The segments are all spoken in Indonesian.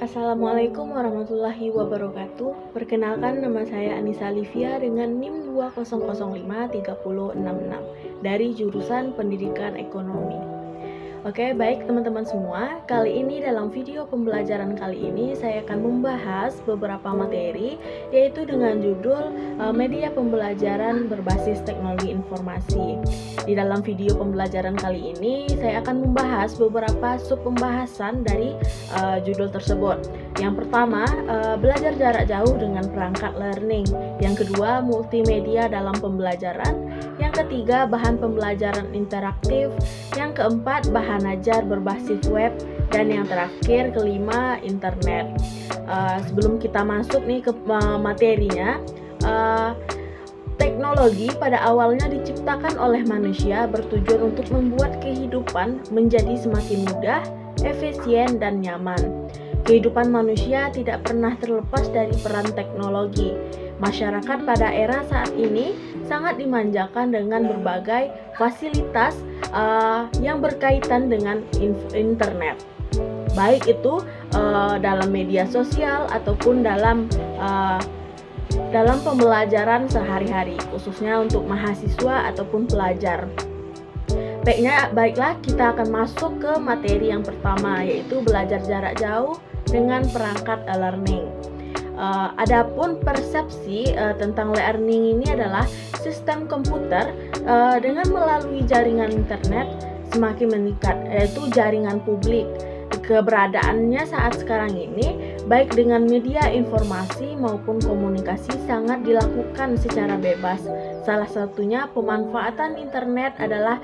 Assalamualaikum warahmatullahi wabarakatuh. Perkenalkan, nama saya Anissa Livia dengan NIM 20053066 dari jurusan Pendidikan Ekonomi. Oke, baik teman-teman semua. Kali ini dalam video pembelajaran kali ini saya akan membahas beberapa materi, yaitu dengan judul Media Pembelajaran Berbasis Teknologi Informasi. Di dalam video pembelajaran kali ini saya akan membahas beberapa sub pembahasan dari judul tersebut. Yang pertama, belajar jarak jauh dengan perangkat learning. Yang kedua, multimedia dalam pembelajaran. Yang ketiga, bahan pembelajaran interaktif. Yang keempat, bahan ajar berbasis web. Dan yang terakhir, kelima, internet. Sebelum kita masuk nih ke materinya, teknologi pada awalnya diciptakan oleh manusia bertujuan untuk membuat kehidupan menjadi semakin mudah, efisien, dan nyaman. Kehidupan manusia tidak pernah terlepas dari peran teknologi. Masyarakat pada era saat ini sangat dimanjakan dengan berbagai fasilitas yang berkaitan dengan internet. Baik itu dalam media sosial ataupun dalam pembelajaran sehari-hari, khususnya untuk mahasiswa ataupun pelajar. Baiklah, kita akan masuk ke materi yang pertama, yaitu belajar jarak jauh dengan perangkat learning. Adapun persepsi tentang learning ini adalah sistem komputer dengan melalui jaringan internet semakin meningkat, yaitu jaringan publik. Keberadaannya saat sekarang ini, baik dengan media informasi maupun komunikasi, sangat dilakukan secara bebas. Salah satunya pemanfaatan internet adalah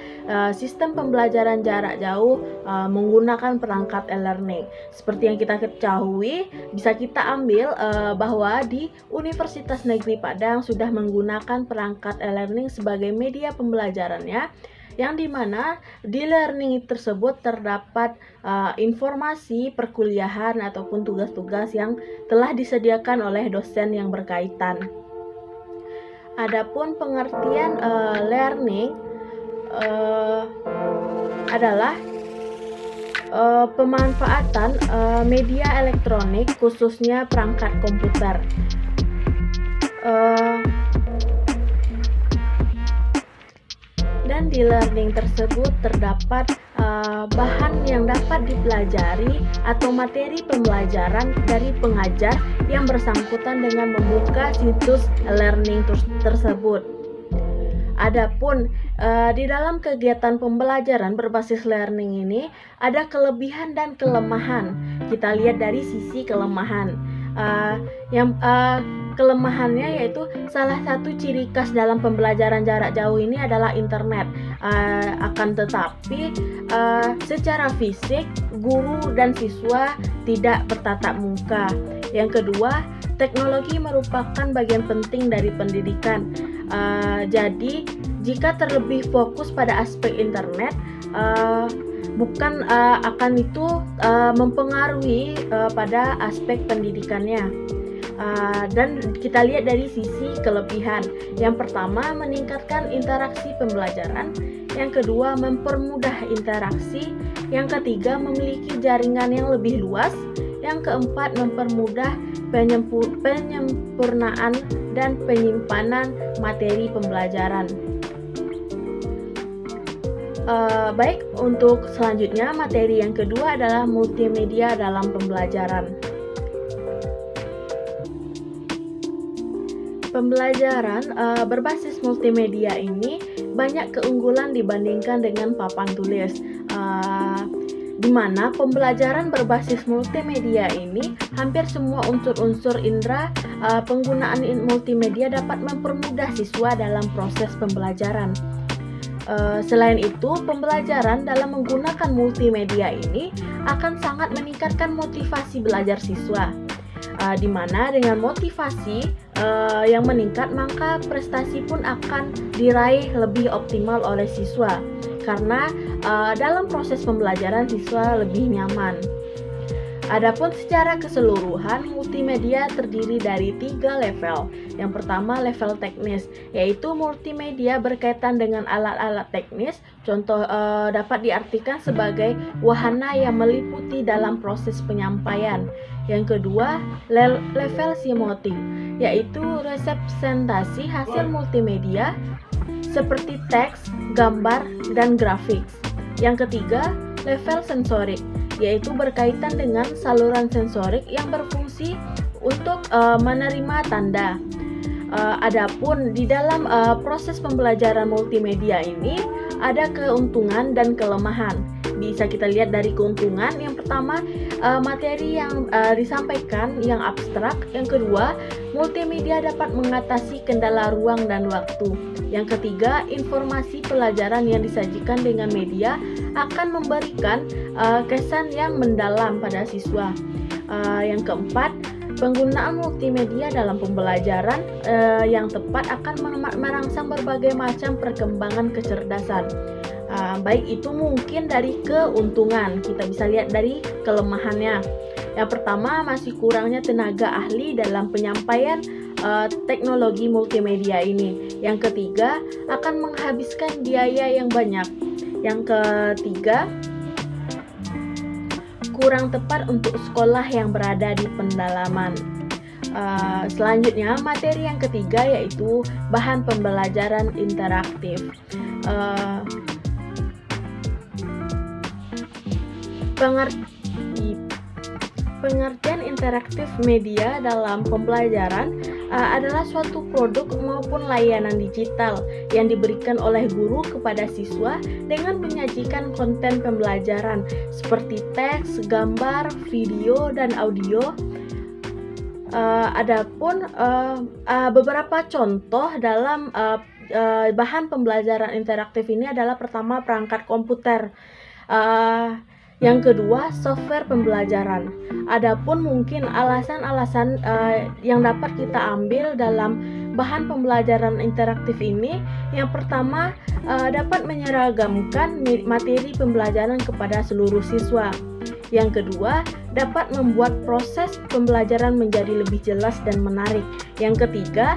sistem pembelajaran jarak jauh menggunakan perangkat e-learning. Seperti yang kita ketahui, bisa kita ambil bahwa di Universitas Negeri Padang sudah menggunakan perangkat e-learning sebagai media pembelajarannya, yang dimana di learning tersebut terdapat informasi perkuliahan ataupun tugas-tugas yang telah disediakan oleh dosen yang berkaitan. Adapun pengertian learning adalah pemanfaatan media elektronik, khususnya perangkat komputer. Dan di learning tersebut terdapat bahan yang dapat dipelajari atau materi pembelajaran dari pengajar yang bersangkutan dengan membuka situs learning tersebut. Adapun di dalam kegiatan pembelajaran berbasis learning ini ada kelebihan dan kelemahan. Kita lihat dari sisi kelemahan. Kelemahannya yaitu salah satu ciri khas dalam pembelajaran jarak jauh ini adalah internet. Akan tetapi secara fisik guru dan siswa tidak bertatap muka. Yang kedua, teknologi merupakan bagian penting dari pendidikan. Jadi jika terlebih fokus pada aspek internet, bukan akan itu mempengaruhi pada aspek pendidikannya. Dan kita lihat dari sisi kelebihan. Yang pertama, meningkatkan interaksi pembelajaran. Yang kedua, mempermudah interaksi. Yang ketiga, memiliki jaringan yang lebih luas. Yang keempat, mempermudah penyempurnaan dan penyimpanan materi pembelajaran. Baik, untuk selanjutnya materi yang kedua adalah multimedia dalam pembelajaran. Pembelajaran berbasis multimedia ini banyak keunggulan dibandingkan dengan papan tulis, di mana pembelajaran berbasis multimedia ini hampir semua unsur-unsur indera penggunaan multimedia dapat mempermudah siswa dalam proses pembelajaran. Selain itu, pembelajaran dalam menggunakan multimedia ini akan sangat meningkatkan motivasi belajar siswa. Di mana dengan motivasi yang meningkat, maka prestasi pun akan diraih lebih optimal oleh siswa, karena dalam proses pembelajaran siswa lebih nyaman. Adapun secara keseluruhan, multimedia terdiri dari 3 level. Yang pertama, level teknis, yaitu multimedia berkaitan dengan alat-alat teknis. Contoh dapat diartikan sebagai wahana yang meliputi dalam proses penyampaian. Yang kedua, level semiotik, yaitu representasi hasil multimedia seperti teks, gambar, dan grafik. Yang ketiga, level sensorik, yaitu berkaitan dengan saluran sensorik yang berfungsi untuk menerima tanda. Adapun di dalam proses pembelajaran multimedia ini ada keuntungan dan kelemahan. Bisa kita lihat dari keuntungan. Yang pertama, materi yang disampaikan yang abstrak. Yang kedua, multimedia dapat mengatasi kendala ruang dan waktu. Yang ketiga, informasi pelajaran yang disajikan dengan media akan memberikan kesan yang mendalam pada siswa. Yang keempat, penggunaan multimedia dalam pembelajaran yang tepat akan merangsang berbagai macam perkembangan kecerdasan. Baik itu mungkin dari keuntungan, kita bisa lihat dari kelemahannya. Yang pertama, masih kurangnya tenaga ahli dalam penyampaian teknologi multimedia ini. Yang ketiga, akan menghabiskan biaya yang banyak. Yang ketiga, kurang tepat untuk sekolah yang berada di pedalaman. Selanjutnya, materi yang ketiga yaitu bahan pembelajaran interaktif. Pengertian interaktif media dalam pembelajaran adalah suatu produk maupun layanan digital yang diberikan oleh guru kepada siswa dengan menyajikan konten pembelajaran seperti teks, gambar, video, dan audio. Adapun beberapa contoh dalam bahan pembelajaran interaktif ini adalah pertama, perangkat komputer. Yang kedua, software pembelajaran. Adapun mungkin alasan-alasan yang dapat kita ambil dalam bahan pembelajaran interaktif ini, yang pertama, dapat menyeragamkan materi pembelajaran kepada seluruh siswa. Yang kedua, dapat membuat proses pembelajaran menjadi lebih jelas dan menarik. Yang ketiga,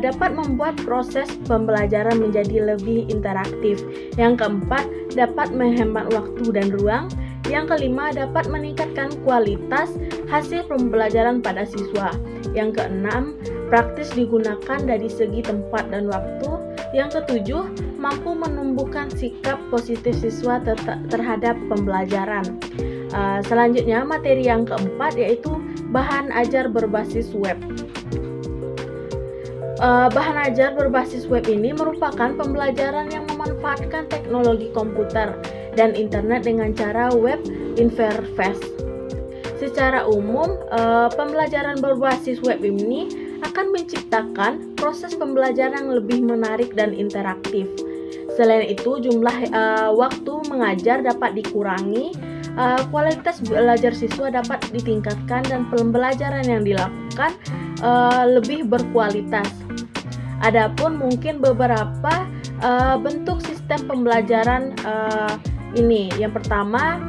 dapat membuat proses pembelajaran menjadi lebih interaktif. Yang keempat, dapat menghemat waktu dan ruang. Yang kelima, dapat meningkatkan kualitas hasil pembelajaran pada siswa. Yang keenam, praktis digunakan dari segi tempat dan waktu. Yang ketujuh, mampu menumbuhkan sikap positif siswa terhadap pembelajaran. Selanjutnya, materi yang keempat yaitu bahan ajar berbasis web. Bahan ajar berbasis web ini merupakan pembelajaran yang memanfaatkan teknologi komputer dan internet dengan cara web interface. Secara umum, pembelajaran berbasis web ini akan menciptakan proses pembelajaran yang lebih menarik dan interaktif. Selain itu, jumlah waktu mengajar dapat dikurangi, kualitas belajar siswa dapat ditingkatkan, dan pembelajaran yang dilakukan lebih berkualitas. Adapun mungkin beberapa bentuk sistem pembelajaran ini. Yang pertama,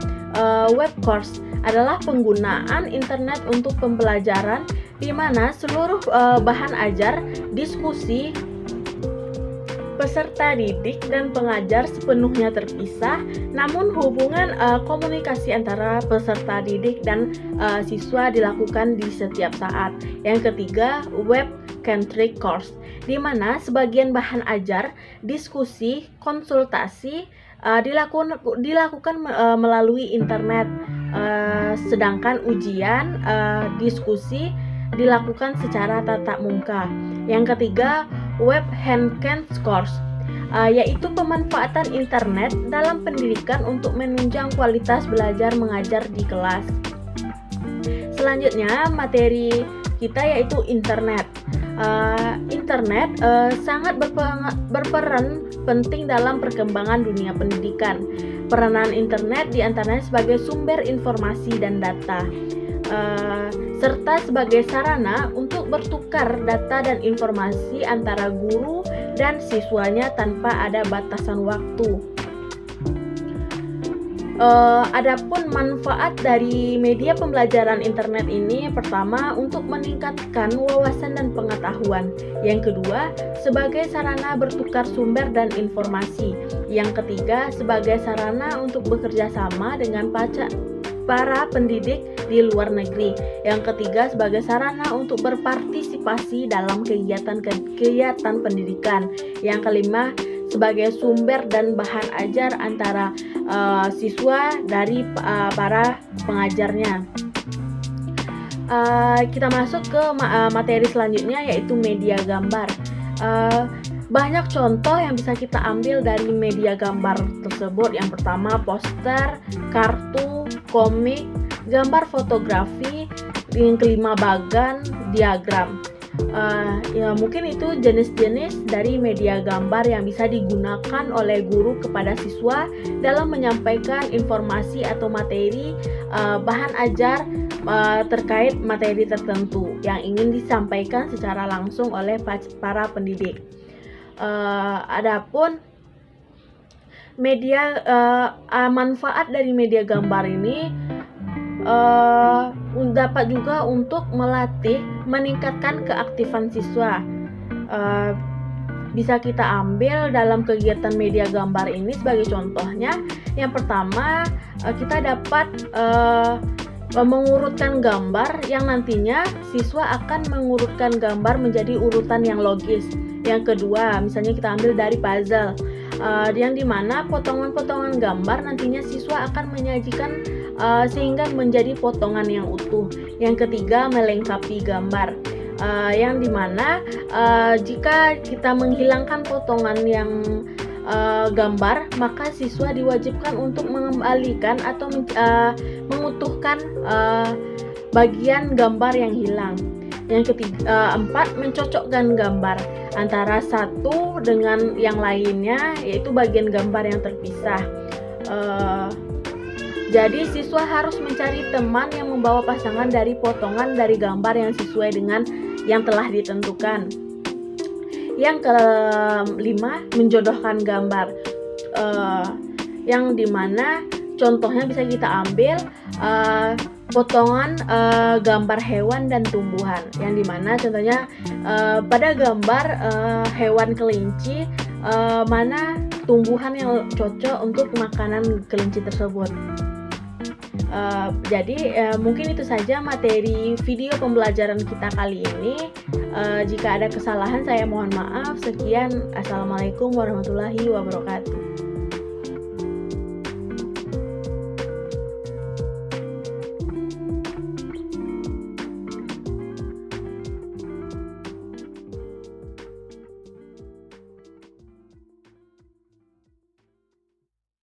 web course adalah penggunaan internet untuk pembelajaran di mana seluruh bahan ajar, diskusi, peserta didik, dan pengajar sepenuhnya terpisah, namun hubungan komunikasi antara peserta didik dan siswa dilakukan di setiap saat. Yang ketiga, web-centric course, di mana sebagian bahan ajar, diskusi, konsultasi dilakukan melalui internet, sedangkan ujian, diskusi dilakukan secara tatap muka. Yang ketiga, web enhanced course, yaitu pemanfaatan internet dalam pendidikan untuk menunjang kualitas belajar mengajar di kelas. Selanjutnya, materi kita yaitu internet. Internet sangat berperan penting dalam perkembangan dunia pendidikan. Peranan internet diantaranya sebagai sumber informasi dan data, serta sebagai sarana untuk bertukar data dan informasi antara guru dan siswanya tanpa ada batasan waktu. Adapun manfaat dari media pembelajaran internet ini, pertama untuk meningkatkan wawasan dan pengetahuan. Yang kedua, sebagai sarana bertukar sumber dan informasi. Yang ketiga, sebagai sarana untuk bekerja sama dengan para pendidik di luar negeri. Yang ketiga, sebagai sarana untuk berpartisipasi dalam kegiatan pendidikan. Yang kelima, sebagai sumber dan bahan ajar antara siswa dari para pengajarnya. Kita masuk ke materi selanjutnya, yaitu media gambar. Banyak contoh yang bisa kita ambil dari media gambar tersebut. Yang pertama, poster, kartu, komik, gambar fotografi. Yang kelima, bagan, diagram. Ya mungkin itu jenis-jenis dari media gambar yang bisa digunakan oleh guru kepada siswa dalam menyampaikan informasi atau materi bahan ajar terkait materi tertentu yang ingin disampaikan secara langsung oleh para pendidik. Adapun media manfaat dari media gambar ini dapat juga untuk melatih, meningkatkan keaktifan siswa. Bisa kita ambil dalam kegiatan media gambar ini sebagai contohnya. Yang pertama, kita dapat mengurutkan gambar yang nantinya siswa akan mengurutkan gambar menjadi urutan yang logis. Yang kedua, misalnya kita ambil dari puzzle, yang dimana potongan-potongan gambar nantinya siswa akan menyajikan sehingga menjadi potongan yang utuh. Yang ketiga, melengkapi gambar, yang dimana jika kita menghilangkan potongan yang gambar, maka siswa diwajibkan untuk mengembalikan atau mengutuhkan bagian gambar yang hilang. Yang ketiga, empat, mencocokkan gambar antara satu dengan yang lainnya, yaitu bagian gambar yang terpisah. Jadi siswa harus mencari teman yang membawa pasangan dari potongan dari gambar yang sesuai dengan yang telah ditentukan. Yang kelima, menjodohkan gambar, yang dimana contohnya bisa kita ambil potongan gambar hewan dan tumbuhan, yang dimana contohnya pada gambar hewan kelinci, mana tumbuhan yang cocok untuk makanan kelinci tersebut. Jadi mungkin itu saja materi video pembelajaran kita kali ini. Jika ada kesalahan saya mohon maaf. Sekian, assalamualaikum warahmatullahi wabarakatuh.